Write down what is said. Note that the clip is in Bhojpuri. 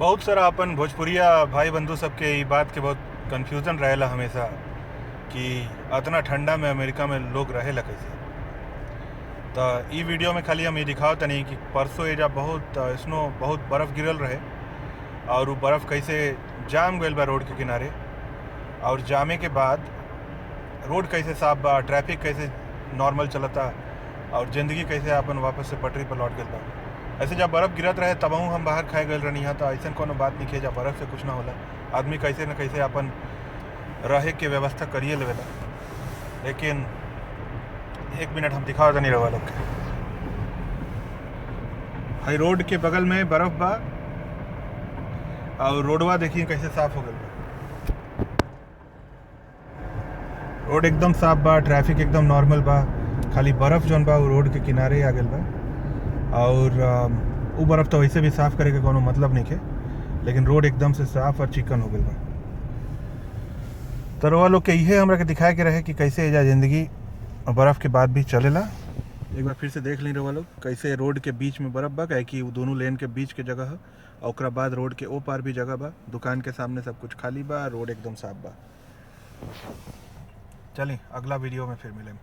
बहुत सारा अपन भोजपुरिया भाई बंधु सबके ई बात के बहुत कन्फ्यूजन रहेला हमेशा कि अतना ठंडा में अमेरिका में लोग रहेला कैसे। तो ई वीडियो में खाली हम ये दिखाओ तनी कि परसों एजा बहुत स्नो बहुत बर्फ़ गिरल रहे और वो बर्फ़ कैसे जाम गईल बा रोड के किनारे, और जामे के बाद रोड कैसे साफ बा, ट्रैफिक कैसे नॉर्मल चलता और ज़िंदगी कैसे अपन वापस से पटरी पर लौट गईल बा। ऐसे जब बर्फ़ गिरत रहे तबहू हम बाहर खाए गए रहनी है, तो ऐसा कोनो बात नहीं किए जब बर्फ़ से कुछ ना होला। आदमी कैसे न कैसे अपन रहे के व्यवस्था करिए लेवेला। लेकिन एक मिनट हम दिखावा नहीं रहा लोग के। हाई रोड के बगल में बर्फ़ बा और रोडवा देखिए कैसे साफ हो गल बा। रोड एकदम साफ बा, ट्रैफिक एकदम नॉर्मल बा, खाली बर्फ़ जौन बा वो रोड के किनारे आ गल बा। और वो बर्फ़ तो वैसे भी साफ़ करे के कोनो मतलब नहीं है, लेकिन रोड एकदम से साफ़ और चिकन हो गल बा। तो रउआ लोग के इहे हमरा के दिखाए के रहे कि कैसे एजा ज़िंदगी बर्फ़ के बाद भी चलेला। एक बार फिर से देख ली रउआ लोग कैसे रोड के बीच में बर्फ़ बा, काहे कि वो दोनों लेन के बीच के जगह है और ओकरा बाद रोड के ओ पार भी जगह बा। दुकान के सामने सब कुछ खाली बा, रोड एकदम साफ बा। चलिए अगला वीडियो में फिर मिलें।